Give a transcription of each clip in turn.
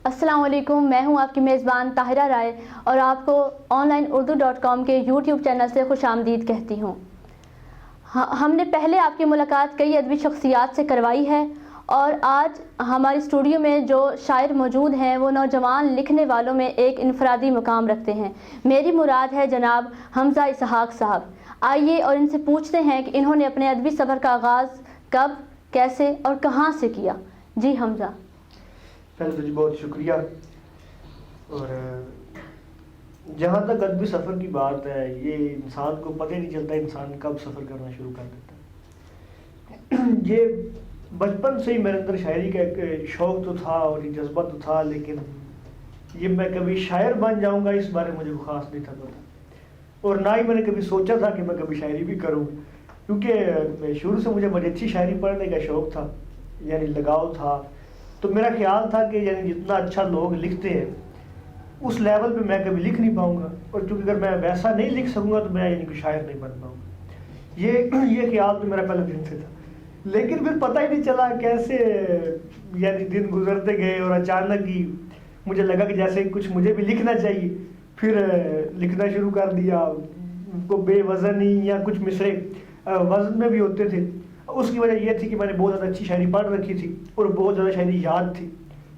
السلام علیکم، میں ہوں آپ کی میزبان طاہرہ رائے اور آپ کو آن لائن اردو.com کے یوٹیوب چینل سے خوش آمدید کہتی ہوں۔ ہم نے پہلے آپ کی ملاقات کئی ادبی شخصیات سے کروائی ہے اور آج ہماری اسٹوڈیو میں جو شاعر موجود ہیں وہ نوجوان لکھنے والوں میں ایک انفرادی مقام رکھتے ہیں۔ میری مراد ہے جناب حمزہ اسحاق صاحب۔ آئیے اور ان سے پوچھتے ہیں کہ انہوں نے اپنے ادبی سفر کا آغاز کب، کیسے اور کہاں سے کیا۔ جی حمزہ۔ پہلے تو جی بہت شکریہ۔ اور جہاں تک ادبی سفر کی بات ہے، یہ انسان کو پتہ ہی نہیں چلتا انسان کب سفر کرنا شروع کر دیتا ہے۔ یہ بچپن سے ہی میرے اندر شاعری کا ایک شوق تو تھا اور یہ جذبہ تو تھا، لیکن یہ میں کبھی شاعر بن جاؤں گا اس بارے مجھے خاص نہیں تھا پتا، اور نہ ہی میں نے کبھی سوچا تھا کہ میں کبھی شاعری بھی کروں، کیونکہ شروع سے مجھے بڑی اچھی شاعری پڑھنے کا شوق تھا، یعنی لگاؤ تھا۔ تو میرا خیال تھا کہ یعنی جتنا اچھا لوگ لکھتے ہیں اس لیول پہ میں کبھی لکھ نہیں پاؤں گا، اور چونکہ اگر میں ویسا نہیں لکھ سکوں گا تو میں یعنی کہ شاعر نہیں بن پاؤں گا۔ یہ خیال تو میرا پہلے دن سے تھا، لیکن پھر پتہ ہی نہیں چلا کیسے یعنی دن گزرتے گئے اور اچانک ہی مجھے لگا کہ جیسے کچھ مجھے بھی لکھنا چاہیے، پھر لکھنا شروع کر دیا۔ کو بے وزن ہی یا کچھ مصرے وزن میں بھی ہوتے تھے۔ اس کی وجہ یہ تھی کہ میں نے بہت زیادہ اچھی شاعری پڑھ رکھی تھی اور بہت زیادہ شاعری یاد تھی،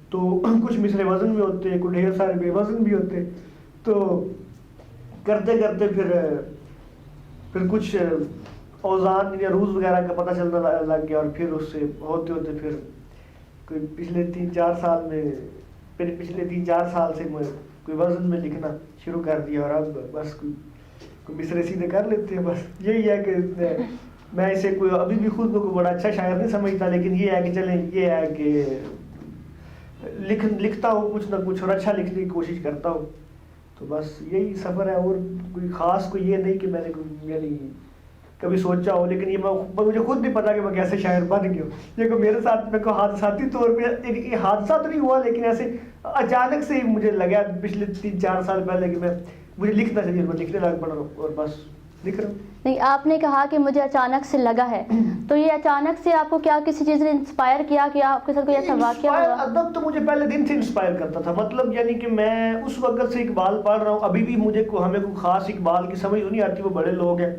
تو کچھ مصرے وزن میں ہوتے، کچھ ڈھیر سارے بے وزن بھی ہوتے، تو کرتے کرتے پھر کچھ اوزان یا روز وغیرہ کا پتہ چلنا لگ گیا، اور پھر اس سے ہوتے ہوتے پھر کوئی پچھلے 3-4 سال میں سے میں کوئی وزن میں لکھنا شروع کر دیا، اور اب بس کوئی مصرے سیدھے کر لیتے ہیں۔ بس یہی ہے کہ میں اسے کوئی ابھی بھی خود کو کوئی بڑا اچھا شاعر نہیں سمجھتا، لیکن یہ ہے کہ چلیں، یہ ہے کہ لکھتا ہوں کچھ نہ کچھ اور اچھا لکھنے کی کوشش کرتا ہوں، تو بس یہی سفر ہے، اور کوئی خاص کوئی یہ نہیں کہ میں نے یعنی کبھی سوچا ہو، لیکن یہ مجھے خود نہیں پتا کہ میں کیسے شاعر بن گیا ہوں۔ یہ کوئی میرے ساتھ میں کوئی حادثاتی طور پہ یہ حادثہ تو نہیں ہوا، لیکن ایسے اچانک سے ہی مجھے لگا پچھلے 3-4 سال پہلے کہ مجھے لکھنا چاہیے، میں لکھنے لگ پڑا اور بس لکھ رہا ہوں۔ نہیں، آپ نے کہا کہ مجھے اچانک سے لگا ہے، تو یہ اچانک سے آپ کو کیا کسی چیز نے انسپائر کیا کہ آپ کے ساتھ کوئی ایسا واقعہ ہوا؟ ادب تو مجھے پہلے دن سے انسپائر کرتا تھا، مطلب یعنی کہ میں اس وقت سے اقبال پڑھ رہا ہوں، ابھی بھی ہمیں کوئی خاص اقبال کی سمجھ نہیں آتی، وہ بڑے لوگ ہیں،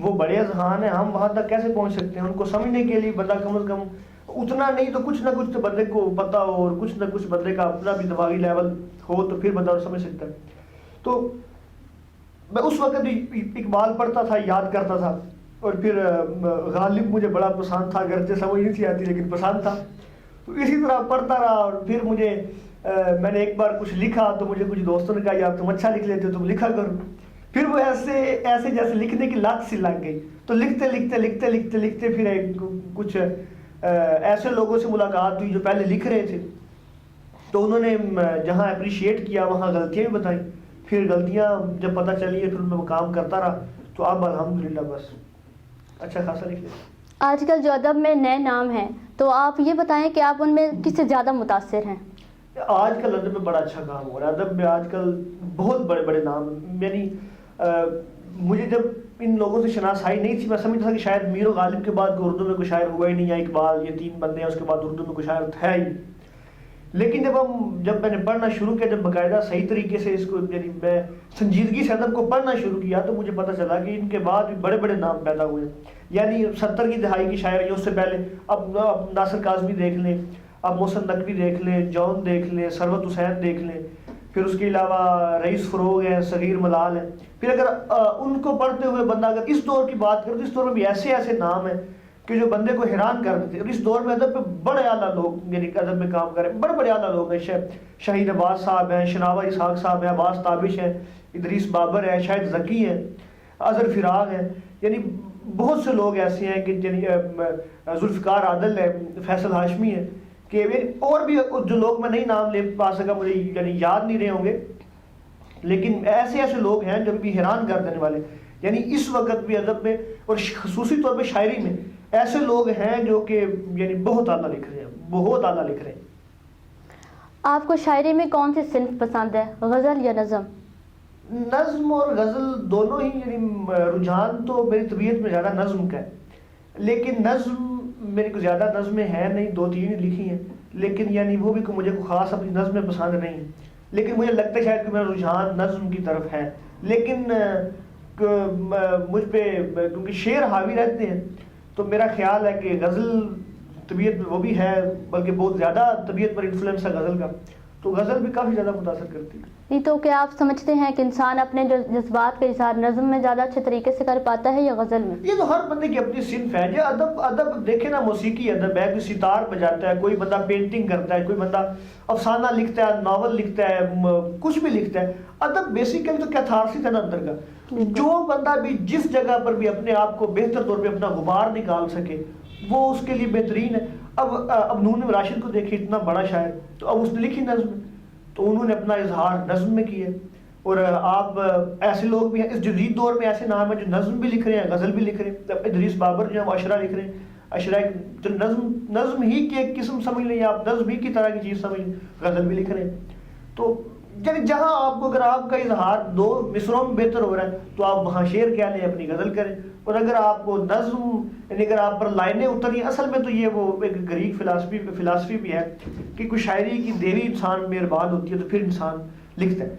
وہ بڑے اذہان ہیں، ہم وہاں تک کیسے پہنچ سکتے ہیں؟ ان کو سمجھنے کے لیے بندہ کم از کم اتنا نہیں تو کچھ نہ کچھ تو بندے کو پتہ ہو، اور کچھ نہ کچھ بندے کا اپنا بھی دماغی لیول ہو، تو پھر بندہ سمجھ سکتا ہے۔ تو میں اس وقت اقبال پڑھتا تھا، یاد کرتا تھا، اور پھر غالب مجھے بڑا پسند تھا، اگرچہ سمجھ نہیں تھی آتی لیکن پسند تھا، تو اسی طرح پڑھتا رہا۔ اور پھر میں نے ایک بار کچھ لکھا تو مجھے کچھ دوستوں نے کہا یار تم اچھا لکھ لیتے ہو، تم لکھا کرو۔ پھر وہ ایسے جیسے لکھنے کی لت سی لگ گئی، تو لکھتے پھر کچھ ایسے لوگوں سے ملاقات ہوئی جو پہلے لکھ رہے تھے، تو انہوں نے جہاں اپریشیٹ کیا وہاں غلطیاں بھی بتائیں، پھر غلطیاں جب پتہ چلی ہے پھر ان میں وہ کام کرتا رہا، تو اب الحمدللہ بس اچھا خاصا لکھ لیتے۔ آج کل جو ادب میں نئے نام ہیں، تو آپ یہ بتائیں کہ آپ ان میں کس سے زیادہ متاثر ہیں؟ آج کل ادب میں بڑا اچھا کام ہو رہا ہے، ادب میں آج کل بہت بڑے بڑے نام، یعنی مجھے جب ان لوگوں سے شناسائی نہیں تھی، میں سمجھتا تھا کہ شاید میر و غالب کے بعد اردو میں کوئی شاعر ہوا ہی نہیں، یا اقبال، یہ 3 بندے ہیں، اس کے بعد اردو میں کوئی شاعر ہے ہی۔ لیکن جب میں نے پڑھنا شروع کیا، جب باقاعدہ صحیح طریقے سے اس کو یعنی میں سنجیدگی سے ادب کو پڑھنا شروع کیا، تو مجھے پتہ چلا کہ ان کے بعد بھی بڑے بڑے نام پیدا ہوئے، یعنی 70 کی دہائی کی شاعری، اس سے پہلے اب ناصر کاظمی دیکھ لیں، اب محسن نقوی دیکھ لیں، جون دیکھ لیں، ثروت حسین دیکھ لیں، پھر اس کے علاوہ رئیس فروغ ہیں، صغیر ملال ہیں۔ پھر اگر ان کو پڑھتے ہوئے بندہ اگر اس دور کی بات کرے تو اس دور میں بھی ایسے نام ہیں کہ جو بندے کو حیران کر دیتے، اور اس دور میں ادب پہ بڑے اعلیٰ لوگ یعنی ادب میں کام کریں، بڑے اعلیٰ لوگ ہیں، شاہین عباس صاحب ہیں، شناوہ اسحاق صاحب ہیں، عباس تابش ہیں، ادریس بابر ہیں، شاہد ذکی ہیں، اظہر فراق ہیں، یعنی بہت سے لوگ ایسے ہیں کہ ذوالفقار عادل ہے، فیصل ہاشمی ہے، کہ اور بھی جو لوگ میں نہیں نام لے پا سکا، مجھے یعنی یاد نہیں رہے ہوں گے، لیکن ایسے لوگ ہیں جو بھی حیران کر دینے والے، یعنی اس وقت بھی ادب میں اور خصوصی طور پہ شاعری میں ایسے لوگ ہیں جو کہ یعنی بہت اعلیٰ لکھ رہے ہیں، بہت اعلیٰ لکھ رہے ہیں۔ آپ کو شاعری میں کون سی صنف پسند ہے، غزل یا نظم؟ نظم اور غزل دونوں ہی، یعنی رجحان تو میری طبیعت میں زیادہ نظم کا ہے، لیکن نظم میری کو زیادہ نظمیں ہیں نہیں، 2-3 لکھی ہیں، لیکن یعنی وہ بھی مجھے کوئی خاص اپنی نظمیں پسند نہیں ہیں، لیکن مجھے لگتا ہے شاید کہ میرا رجحان نظم کی طرف ہے. لیکن مجھ پہ کیونکہ شعر حاوی رہتے ہیں تو میرا خیال ہے کہ غزل طبیعت میں وہ بھی ہے، بلکہ بہت زیادہ طبیعت پر انفلوئنس ہے غزل کا، تو غزل بھی کافی زیادہ متاثر کرتی ہے. نہیں تو کیا آپ سمجھتے ہیں کہ انسان اپنے جذبات کا اظہار نظم میں زیادہ اچھے طریقے سے کر پاتا ہے یا غزل میں؟ یہ تو ہر بندے کی اپنی صنف ہے. جو ادب دیکھیں نا، موسیقی ادب ہے، کوئی ستار بجاتا ہے، کوئی بندہ پینٹنگ کرتا ہے، کوئی بندہ افسانہ لکھتا ہے، ناول لکھتا ہے، کچھ بھی لکھتا ہے. ادب بیسیکلی تو کیتھارسس ہے نا اندر کا. جو بندہ بھی جس جگہ پر بھی اپنے آپ کو بہتر طور پہ اپنا غبار نکال سکے وہ اس کے لیے بہترین ہے. اب نون راشد کو دیکھیں، اتنا بڑا شاعر، تو اب اس نے لکھی نظم، تو انہوں نے اپنا اظہار نظم میں کیا. اور آپ ایسے لوگ بھی ہیں اس جدید دور میں، ایسے نام ہیں جو نظم بھی لکھ رہے ہیں، غزل بھی لکھ رہے ہیں. ادریس بابر جو ہیں وہ اشرا لکھ رہے ہیں. اشرا جو نظم ہی کی ایک قسم سمجھ لیں، آپ نظم ہی کی طرح کی چیز سمجھ لیں، غزل بھی لکھ رہے ہیں. تو یعنی جہاں آپ کو اگر آپ کا اظہار 2 مصروں میں بہتر ہو رہا ہے تو آپ وہاں شعر کیا لیں، اپنی غزل کریں. اور اگر آپ کو نظم یعنی اگر آپ پر لائنیں اتری، اصل میں تو یہ وہ ایک گریک فلاسفی بھی ہے کہ کوئی شاعری کی دیری انسان مہربان ہوتی ہے تو پھر انسان لکھتا ہے.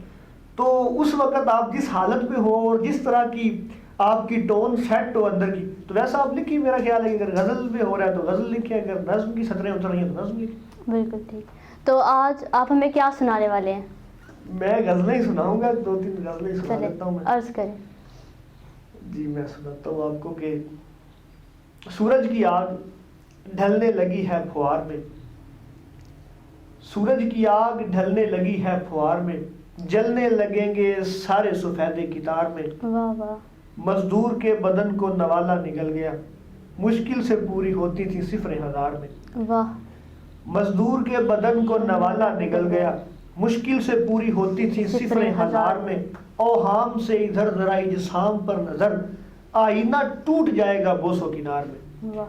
تو اس وقت آپ جس حالت میں ہو اور جس طرح کی آپ کی ٹون سیٹ ہو اندر کی، تو ویسا آپ لکھیں. میرا خیال ہے کہ اگر غزل میں ہو رہا ہے تو غزل لکھیں، اگر نظم کی سطریں اتر رہی ہیں تو نظم لکھیں. بالکل ٹھیک. تو آج آپ ہمیں کیا سنانے والے ہیں؟ میں غزلیں ہی سناؤں گا، 2-3 غزلیں سنا دیتا ہوں میں. عرض کریں. جی میں سناتا ہوں آپ کو کہ سورج کی آگ ڈھلنے لگی ہے پھوار میں، سورج کی آگ ڈھلنے لگی ہے پھوار میں، جلنے لگیں گے سارے سفیدے کی تار میں. واہ واہ. مزدور کے بدن کو نوالا نکل گیا، مشکل سے پوری ہوتی تھی 0,1000 میں. واہ. مزدور کے بدن کو نوالا نکل گیا، مشکل سے پوری ہوتی تھی 0,1000 میں. اوہام سے ادھر ذرا اجسام پر نظر، آئینہ ٹوٹ جائے گا بوسو کنار میں. واہ.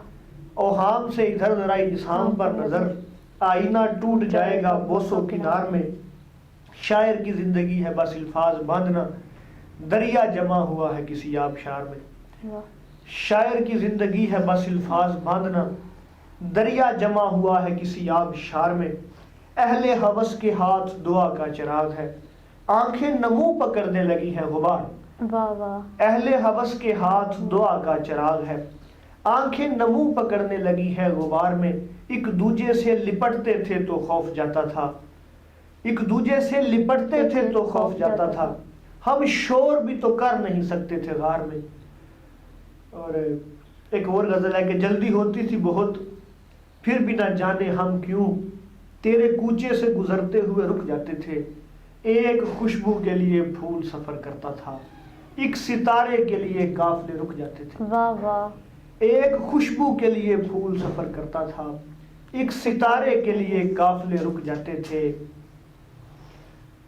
اوہام سے ادھر ذرا اجسام پر نظر، آئینہ ٹوٹ جائے گا بوسو کنار میں. شاعر کی زندگی ہے بس الفاظ باندھنا، دریا جمع ہوا ہے کسی آبشار میں. واہ. شاعر کی زندگی ہے بس الفاظ باندھنا، دریا جمع ہوا ہے کسی آبشار میں. اہل ہوس کے ہاتھ دعا کا چراغ ہے، آنکھیں نمو پکڑنے لگی ہیں غبار. واہ واہ. اہل ہوس کے ہاتھ دعا کا چراغ ہے، آنکھیں نمو پکڑنے لگی ہے غبار میں. ایک دوجے سے لپٹتے تھے تو خوف جاتا تھا، ایک دوجے سے لپٹتے تھے تو خوف جاتا تھا، ہم شور بھی تو کر نہیں سکتے تھے غار میں. اور ایک اور غزل ہے کہ جلدی ہوتی تھی بہت، پھر بھی نہ جانے ہم کیوں تیرے کوچے سے گزرتے ہوئے رک جاتے تھے. ایک خوشبو کے لیے پھول سفر کرتا تھا، ایک ستارے کے لیے قافلے رک جاتے تھے. واہ واہ. ایک خوشبو کے لیے پھول سفر کرتا تھا، ایک ستارے کے لیے قافلے رک جاتے تھے.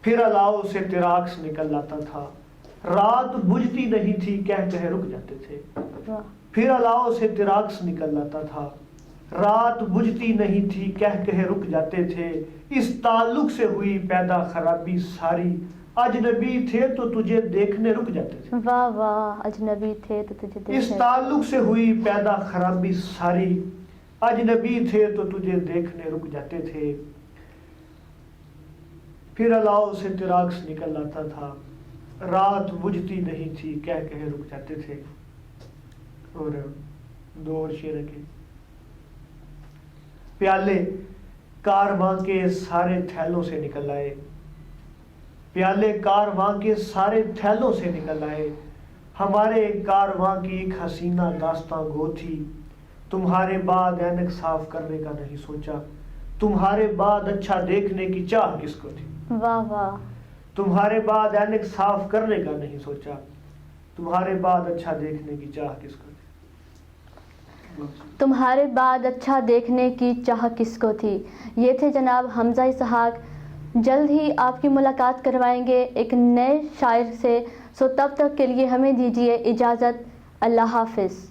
پھر الاؤ سے تیراکس نکل آتا تھا، رات بجھتی نہیں تھی کہہ کہہ رک جاتے تھے. پھر الاؤ سے تیراکس نکل آتا تھا، رات بجھتی نہیں تھی کہہ کہہ رک جاتے تھے. اس تعلق سے ہوئی پیدا خرابی ساری، اجنبی تھے تو تجھے دیکھنے رک جاتے تھے. واہ واہ. اجنبی تھے تو تجھے دیکھنے. اس تعلق سے ہوئی پیدا خرابی ساری، اجنبی تھے تو تجھے دیکھنے رک جاتے تھے. پھر الاؤ سے تیراکس نکل آتا تھا، رات بجھتی نہیں تھی کہہ کہہ رک جاتے تھے. اور 2 اور شعر کے پیالے کارواں کے سارے تھیلوں سے نکل آئے، پیالے کارواں کے سارے تھیلوں سے نکل آئے. ہمارے کارواں کی ایک حسینہ داستاں گو تھی، تمہارے بعد اینک صاف کرنے کا نہیں سوچا، تمہارے بعد اچھا دیکھنے کی چاہ کس کو تھی. واہ واہ. تمہارے بعد اینک صاف کرنے کا نہیں سوچا، تمہارے بعد اچھا دیکھنے کی چاہ کس کو تھی. تمہارے بعد اچھا دیکھنے کی چاہ کس کو تھی. یہ تھے جناب حمزہ اسحاق. جلد ہی آپ کی ملاقات کروائیں گے ایک نئے شاعر سے. سو تب تک کے لیے ہمیں دیجیے اجازت. اللہ حافظ.